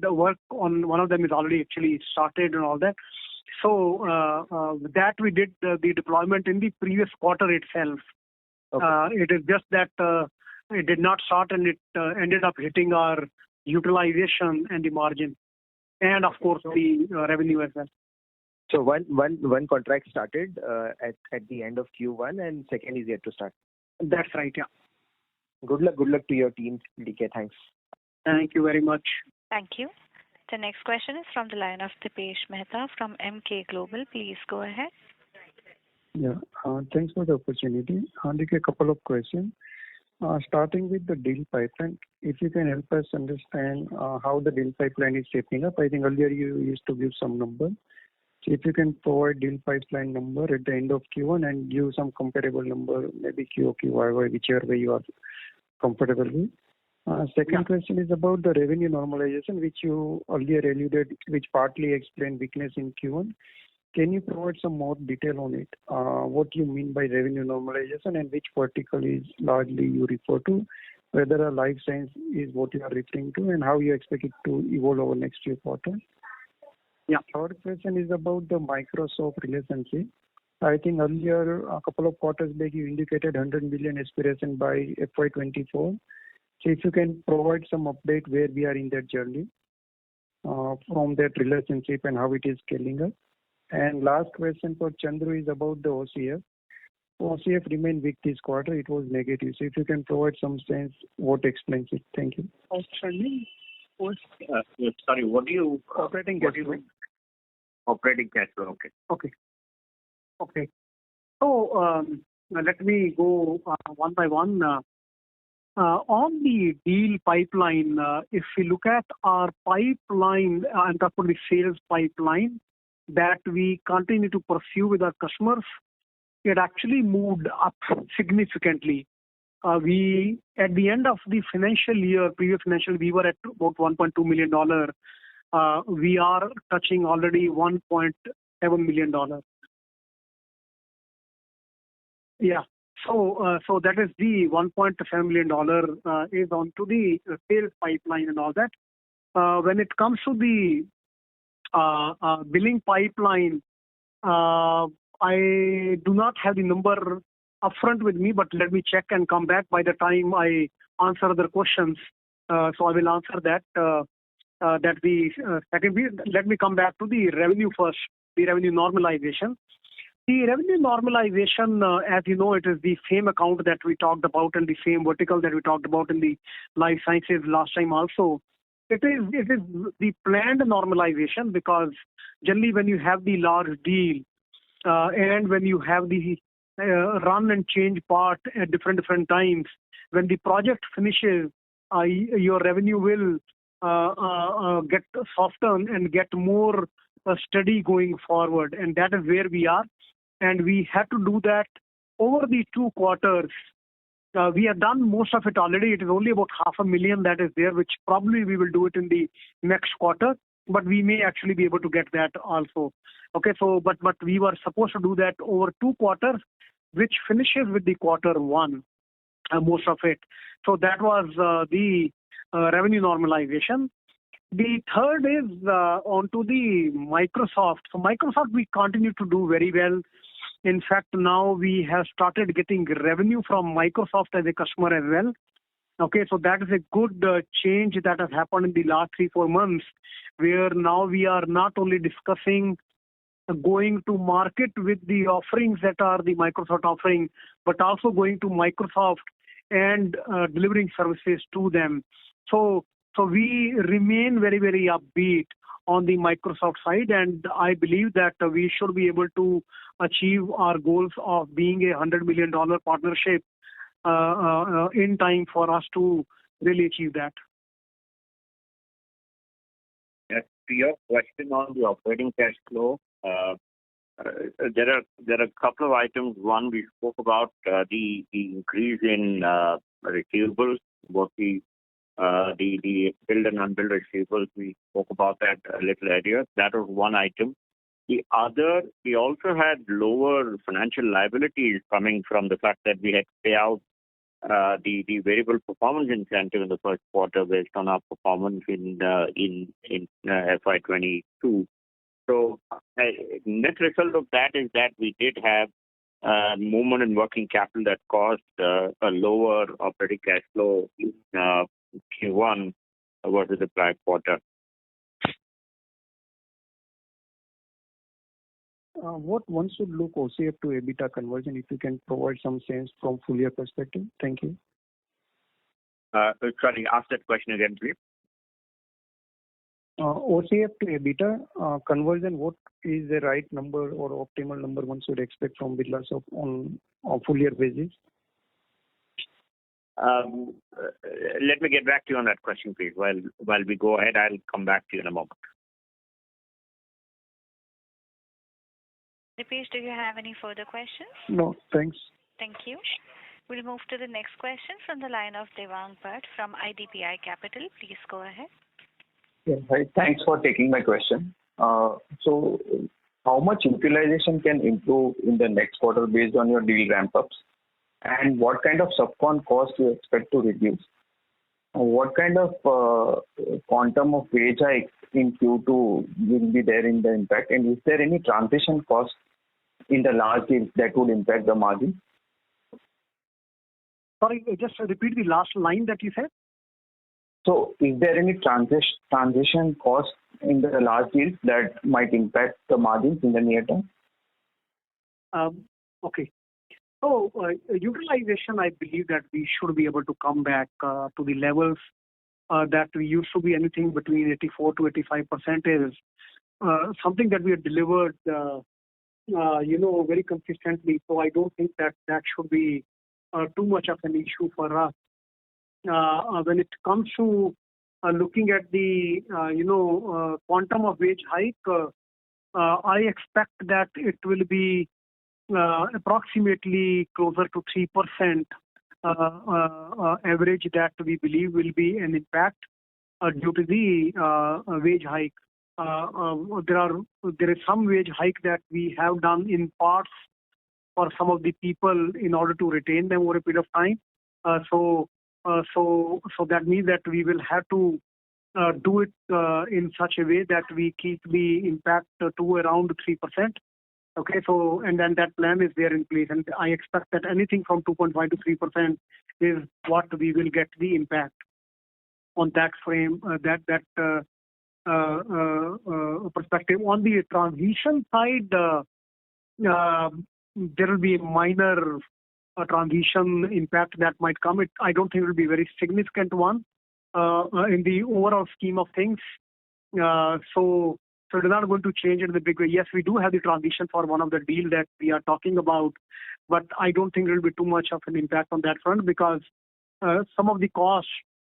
the work on one of them is already actually started and all that. So that we did the deployment in the previous quarter itself. Okay. It is just that it did not start, and it ended up hitting our utilization and the margin, and of course the revenue as well. So one contract started at the end of Q1, and second is yet to start. That's right. Yeah. Good luck to your team, DK. Thanks. Thank you very much. Thank you. The next question is from the line of Dipesh Mehta from MK Global. Please go ahead. Yeah, thanks for the opportunity. DK, a couple of questions. Starting with the deal pipeline, if you can help us understand how the deal pipeline is shaping up. I think earlier you used to give some number. So if you can provide deal pipeline number at the end of Q1 and give some comparable number, maybe QOQ, YY, whichever way you are comfortable with. Second question is about the revenue normalization, which you earlier alluded, which partly explained weakness in Q1. Can you provide some more detail on it? What you mean by revenue normalization and which vertical is largely you refer to, whether a life science is what you are referring to, and how you expect it to evolve over next few quarters? Yeah. Third question is about the Microsoft relationship. I think earlier, a couple of quarters back, you indicated 100 million aspiration by FY24. So if you can provide some update where we are in that journey from that relationship and how it is scaling up. And last question for Chandru is about the OCF. OCF remained weak this quarter. It was negative. So if you can provide some sense what explains it. Thank you. Sorry, what do you... Operating cash flow. Operating cash flow, Okay. So let me go one by one. On the deal pipeline, if we look at our pipeline, and that's for the sales pipeline that we continue to pursue with our customers, it actually moved up significantly. We, at the end of the financial year, previous financial, we were at about $1.2 million. We are touching already $1.7 million. Yeah. So that is the $1.7 million is onto the sales pipeline and all that. When it comes to the billing pipeline, I do not have the number upfront with me, but let me check and come back by the time I answer other questions. So I will answer that. Let me come back to the revenue first, the revenue normalization. The revenue normalization, as you know, it is the same account that we talked about and the same vertical that we talked about in the life sciences last time also. It is the planned normalization because generally when you have the large deal and when you have the run and change part at different times, when the project finishes, your revenue will get softened and get more steady going forward. And that is where we are. And we had to do that over the 2 quarters. We have done most of it already. It is only about $500,000 that is there, which probably we will do it in the next quarter. But we may actually be able to get that also. Okay, so but we were supposed to do that over 2 quarters, which finishes with the quarter 1, most of it. So that was the revenue normalization. The third is onto the Microsoft. So Microsoft, we continue to do very well. In fact, now we have started getting revenue from Microsoft as a customer as well. Okay, so that is a good change that has happened in the last 3-4 months, where now we are not only discussing going to market with the offerings that are the Microsoft offering, but also going to Microsoft and delivering services to them. So we remain very, very upbeat on the Microsoft side, and I believe that we should be able to achieve our goals of being a $100 million partnership in time for us to really achieve that. Yes, to your question on the operating cash flow, there are a couple of items. One, we spoke about the increase in receivables, both the billed and unbilled receivables. We spoke about that a little earlier. That was one item. The other, we also had lower financial liabilities coming from the fact that we had to pay out the variable performance incentive in the first quarter based on our performance in FY22. So net result of that is that we did have movement in working capital that caused a lower operating cash flow in Q1 versus the prior quarter. What one should look OCF to EBITDA conversion, if you can provide some sense from full year perspective? Thank you. Sorry, ask that question again, please. OCF to EBITDA conversion, what is the right number or optimal number one should expect from Birlasoft on a full year basis? Let me get back to you on that question, please. While we go ahead, I'll come back to you in a moment. Dipesh, do you have any further questions? No, thanks. Thank you. We'll move to the next question from the line of Devang Bhatt from IDBI Capital. Please go ahead. Yeah, hi. Thanks for taking my question. So, how much utilization can improve in the next quarter based on your deal ramp-ups? And what kind of subcon cost you expect to reduce? What kind of quantum of wage hikes in Q2 will be there in the impact? And is there any transition cost in the large deals that would impact the margin? Sorry, just repeat the last line that you said. So, is there any transition cost in the large deals that might impact the margins in the near term? Okay. So, utilization, I believe that we should be able to come back to the levels that we used to be. Anything between 84 to 85% is something that we have delivered, very consistently. So, I don't think that should be too much of an issue for us. When it comes to looking at the quantum of wage hike, I expect that it will be approximately closer to 3% average that we believe will be an impact due to the wage hike. There is some wage hike that we have done in parts for some of the people in order to retain them over a period of time. So that means that we will have to do it in such a way that we keep the impact to around 3%. Okay, so and then that plan is there in place, and I expect that anything from 2.5 to 3% is what we will get the impact on that frame, perspective. On the transition side, there will be a minor transition impact that might come. I don't think it will be a very significant one in the overall scheme of things. So it is not going to change in the big way. Yes, we do have the transition for one of the deals that we are talking about, but I don't think there will be too much of an impact on that front because some of the costs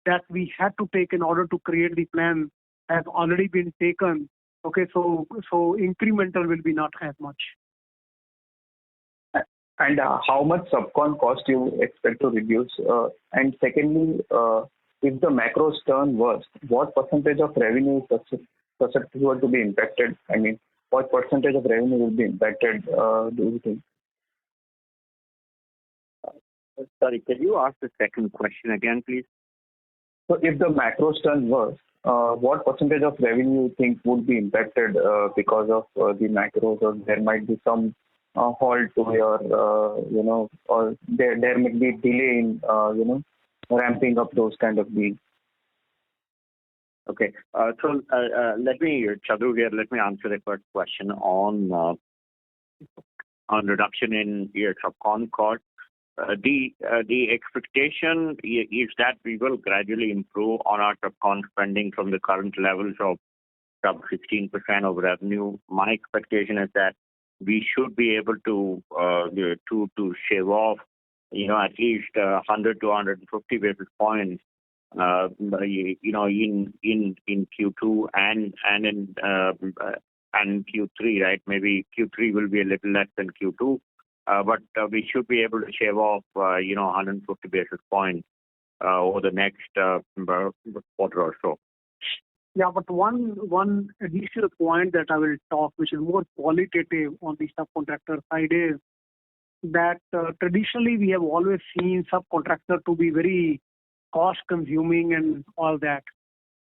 that we had to take in order to create the plan have already been taken. Okay, so incremental will be not as much. And how much subcon cost you expect to reduce? And secondly, if the macros turn worse, what percentage of revenue is susceptible to be impacted? I mean, what percentage of revenue will be impacted, do you think? Sorry, can you ask the second question again, please? So if the macros turn worse, what percentage of revenue you think would be impacted because of the macros, or there might be some halt to your, or there may be delay in, ramping up those kind of deals? Okay. So let me, Chandru here, let me answer the first question on reduction in your subcon cost. The expectation is that we will gradually improve on our subcon spending from the current levels of sub 16% of revenue. My expectation is that we should be able to shave off, at least 100 to 150 basis points, in Q2 and Q3, right? Maybe Q3 will be a little less than Q2, but we should be able to shave off, 150 basis points over the next quarter or so. Yeah, but one additional point that I will talk, which is more qualitative on the subcontractor side, is that traditionally we have always seen subcontractor to be very cost-consuming and all that.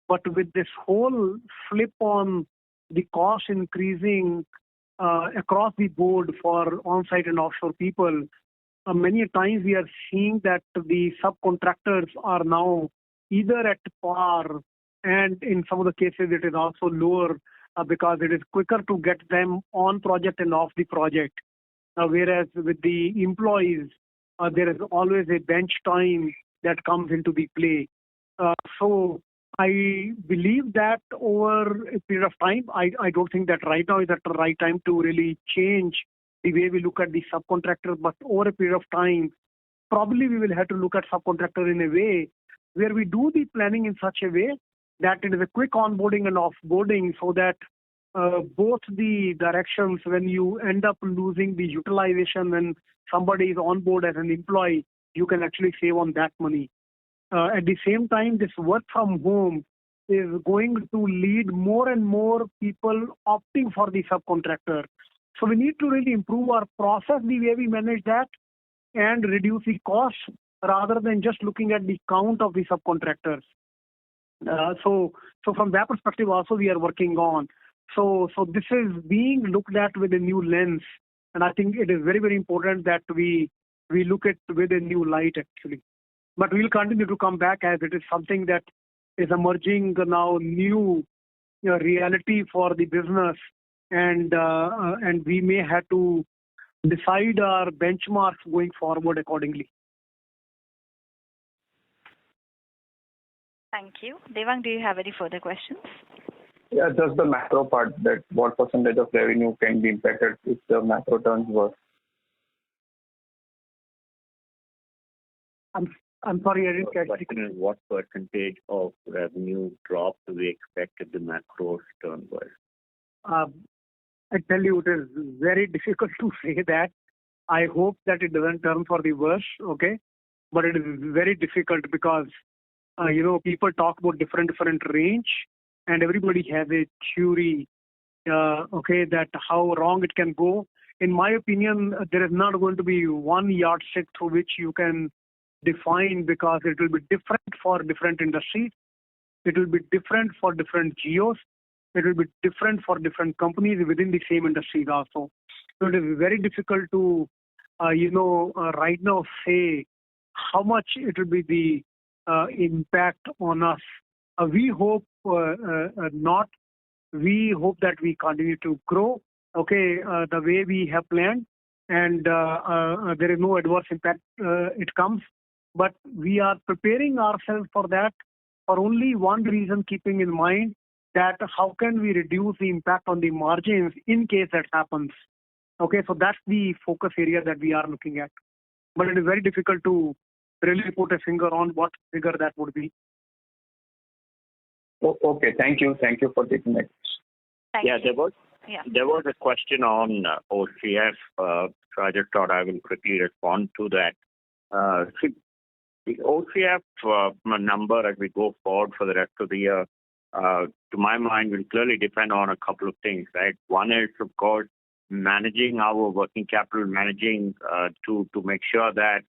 But with this whole flip on the cost increasing across the board for on-site and offshore people, many times we are seeing that the subcontractors are now either at par, and in some of the cases it is also lower because it is quicker to get them on project and off the project. Whereas with the employees, there is always a bench time that comes into the play. So I believe that over a period of time, I don't think that right now is at the right time to really change the way we look at the subcontractor, but over a period of time, probably we will have to look at subcontractor in a way where we do the planning in such a way that it is a quick onboarding and offboarding, so that both the directions, when you end up losing the utilization when somebody is on board as an employee, you can actually save on that money. At the same time, this work from home is going to lead more and more people opting for the subcontractor. So we need to really improve our process, the way we manage that, and reduce the cost rather than just looking at the count of the subcontractors. So from that perspective also we are working on. So this is being looked at with a new lens, and I think it is very, very important that we look at with a new light actually. But we'll continue to come back as it is something that is emerging now, new reality for the business, and we may have to decide our benchmarks going forward accordingly. Thank you. Devang, do you have any further questions? Yeah, just the macro part, that what percentage of revenue can be impacted if the macro turns worse? I'm sorry, I didn't catch the question. Is what percentage of revenue drop do we expect if the macros turn worse? I tell you, it is very difficult to say that. I hope that it doesn't turn for the worse, okay? But it is very difficult because, people talk about different range, and everybody has a theory, that how wrong it can go. In my opinion, there is not going to be one yardstick through which you can define, because it will be different for different industries. It will be different for different geos. It will be different for different companies within the same industries also. So it is very difficult to, right now say how much it will be the impact on us. We hope not. We hope that we continue to grow, the way we have planned, and there is no adverse impact it comes. But we are preparing ourselves for that for only one reason, keeping in mind that how can we reduce the impact on the margins in case that happens. So that's the focus area that we are looking at. But it is very difficult to really put a finger on what figure that would be. Okay, thank you. Thank you for taking that. Thank you. There was a question on OCF, so I just thought I will quickly respond to that. The OCF number as we go forward for the rest of the year, to my mind, will clearly depend on a couple of things, right? One is, of course, managing our working capital, to make sure that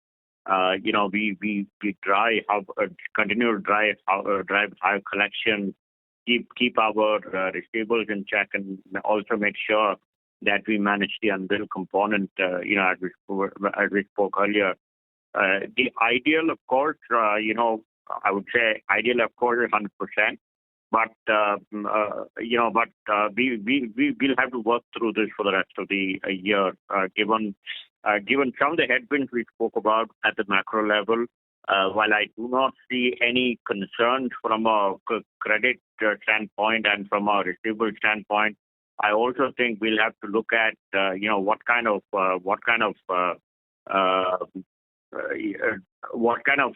we continue to drive higher collection, keep our receivables in check, and also make sure that we manage the unbilled component, as we spoke earlier. The ideal, of course, I would say ideal, of course, is 100%. But we will have to work through this for the rest of the year, given some of the headwinds we spoke about at the macro level. While I do not see any concerns from a credit standpoint and from a receivable standpoint, I also think we'll have to look at what kind of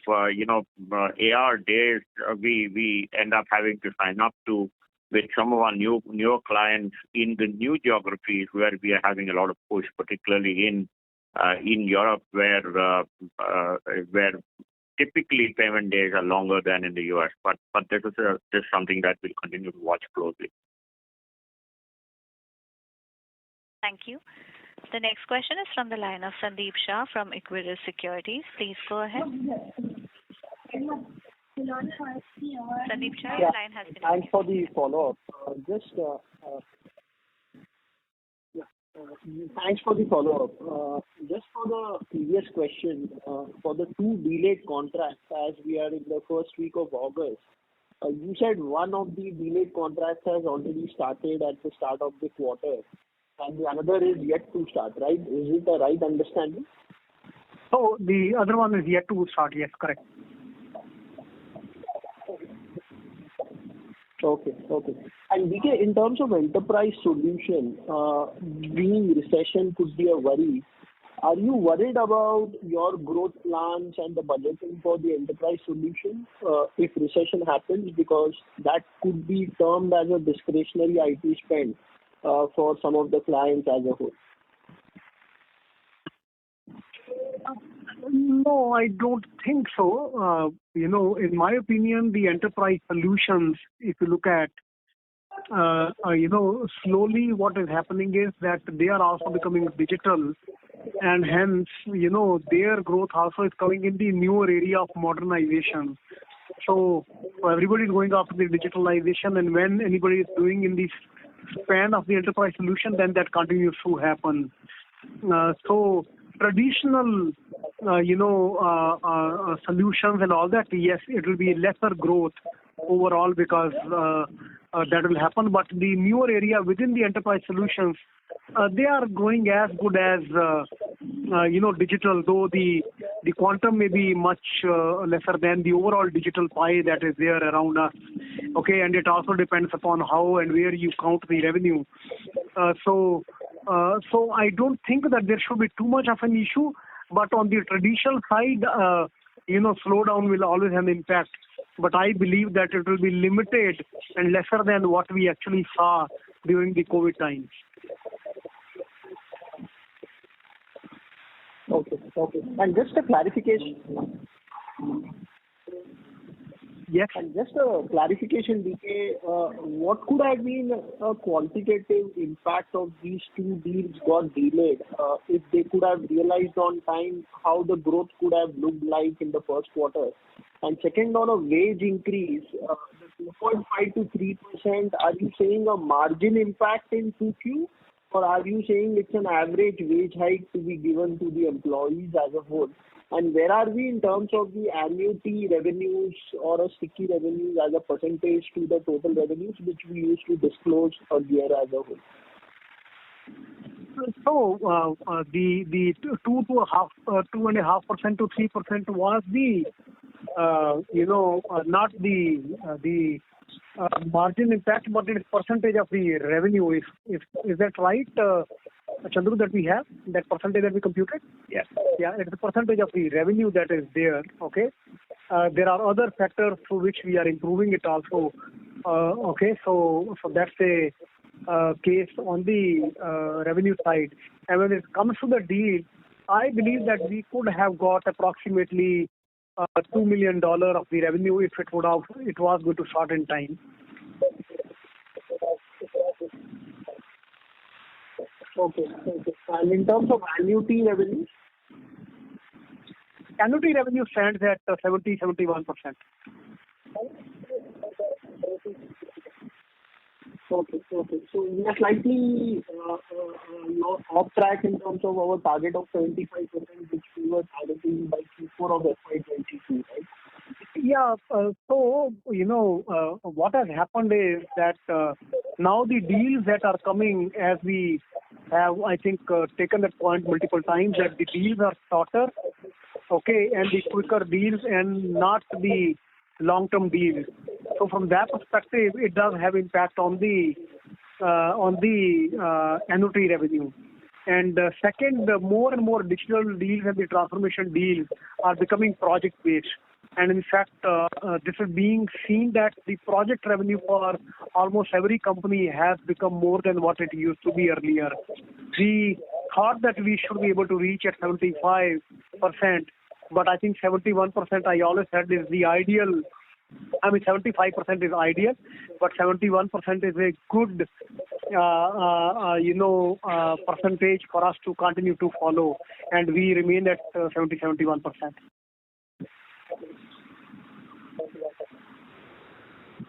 AR days we end up having to sign up to with some of our newer clients in the new geographies where we are having a lot of push, particularly in Europe, where typically payment days are longer than in the US. But this is something that we'll continue to watch closely. Thank you. The next question is from the line of Sandeep Shah from Equirus Securities. Please go ahead. Sandeep Shah, your line has been. Thanks for the follow-up. Thanks for the follow-up. Just for the previous question, for the two delayed contracts, as we are in the first week of August, you said one of the delayed contracts has already started at the start of the quarter, and the another is yet to start, right? Is it the right understanding? So the other one is yet to start, yes, correct. Okay. And DK, in terms of enterprise solution, being recession could be a worry. Are you worried about your growth plans and the budgeting for the enterprise solution if recession happens? Because that could be termed as a discretionary IT spend for some of the clients as a whole. No, I don't think so. In my opinion, the enterprise solutions, if you look at, slowly what is happening is that they are also becoming digital, and hence, their growth also is coming in the newer area of modernization. So everybody is going after the digitalization, and when anybody is doing in the span of the enterprise solution, then that continues to happen. So traditional, solutions and all that, yes, it will be lesser growth overall because that will happen. But the newer area within the enterprise solutions, they are growing as good as, digital, though the quantum may be much lesser than the overall digital pie that is there around us. Okay, and it also depends upon how and where you count the revenue. So I don't think that there should be too much of an issue. But on the traditional side, slowdown will always have an impact. But I believe that it will be limited and lesser than what we actually saw during the COVID times. Okay. And just a clarification. Yes. And just a clarification, DK, what could have been a quantitative impact of these two deals got delayed? If they could have realized on time, how the growth could have looked like in the first quarter? And second, on a wage increase, the 2.5 to 3%, are you saying a margin impact in 2Q? Or are you saying it's an average wage hike to be given to the employees as a whole? And where are we in terms of the annuity revenues or a sticky revenues as a percentage to the total revenues, which we used to disclose earlier as a whole? So the 2.5% to 3% was the not the margin impact, but it is percentage of the revenue. Is that right, Chandru, that we have that percentage that we computed? Yes. Yeah, it's the percentage of the revenue that is there. Okay. There are other factors through which we are improving it also. Okay, so that's a case on the revenue side. And when it comes to the deal, I believe that we could have got approximately $2 million of the revenue if it was going to start in time. Okay. And in terms of annuity revenue? Annuity revenue stands at 71%. Okay. So we are slightly off track in terms of our target of 75%, which we were targeting by Q4 of FY22, right? Yeah. So, what has happened is that now the deals that are coming, as we have, I think, taken that point multiple times, that the deals are shorter, okay, and the quicker deals and not the long-term deals. So from that perspective, it does have impact on the annuity revenue. And second, more and more digital deals and the transformation deals are becoming project-based. And in fact, this is being seen that the project revenue for almost every company has become more than what it used to be earlier. We thought that we should be able to reach at 75%, but I think 71%, I always said, is the ideal. I mean, 75% is ideal, but 71% is a good, percentage for us to continue to follow, and we remain at 71%.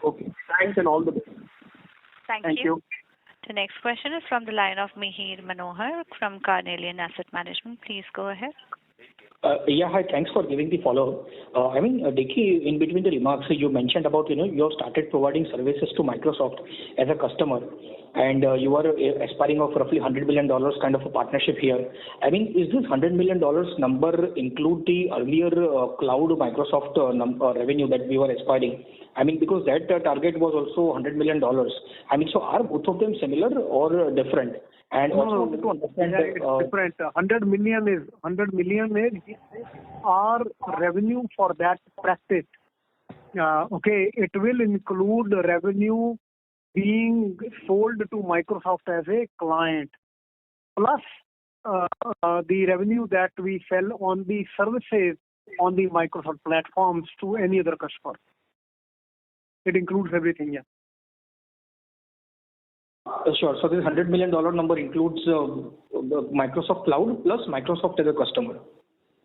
Okay. Thanks and all the best. Thank you. The next question is from the line of Mihir Manohar from Carnelian Asset Management. Please go ahead. Yeah, hi. Thanks for giving the follow-up. Diki, in between the remarks, you mentioned about, you have started providing services to Microsoft as a customer, and you are aspiring of roughly $100 million kind of a partnership here. Is this $100 million number include the earlier cloud Microsoft revenue that we were aspiring? Because that target was also $100 million. So are both of them similar or different? And also wanted to understand it's different. 100 million is our revenue for that practice. Okay, it will include revenue being sold to Microsoft as a client, plus the revenue that we sell on the services on the Microsoft platforms to any other customer. It includes everything, yeah. Sure. So this $100 million number includes the Microsoft Cloud plus Microsoft as a customer.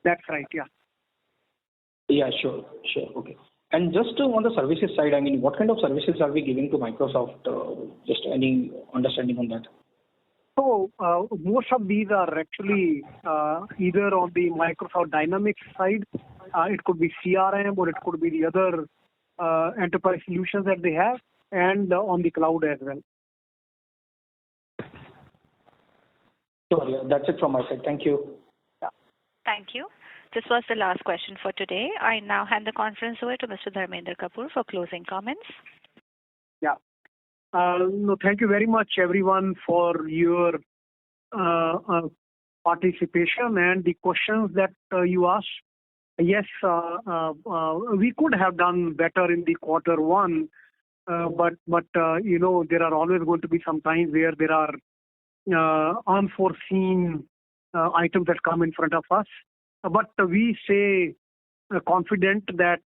That's right, yeah. Yeah, sure. Okay. And just on the services side, I mean, what kind of services are we giving to Microsoft? Just any understanding on that? So most of these are actually either on the Microsoft Dynamics side. It could be CRM or it could be the other enterprise solutions that they have, and on the cloud as well. Sure, yeah, that's it from my side. Thank you. Yeah. Thank you. This was the last question for today. I now hand the conference over to Mr. Dharmender Kapoor for closing comments. Yeah. No, thank you very much, everyone, for your participation and the questions that you asked. Yes, we could have done better in the quarter one, but you know, there are always going to be some times where there are unforeseen items that come in front of us. But we stay confident that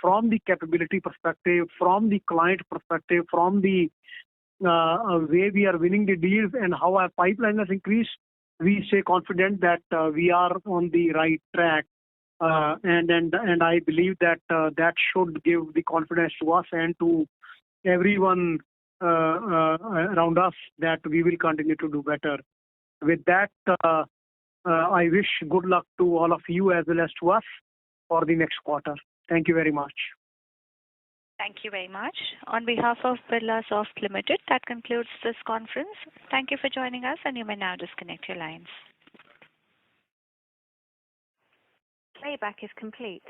from the capability perspective, from the client perspective, from the way we are winning the deals and how our pipeline has increased, we stay confident that we are on the right track. And I believe that that should give the confidence to us and to everyone around us that we will continue to do better. With that, I wish good luck to all of you as well as to us for the next quarter. Thank you very much. Thank you very much. On behalf of Birlasoft Limited, that concludes this conference. Thank you for joining us, and you may now disconnect your lines. Playback is complete.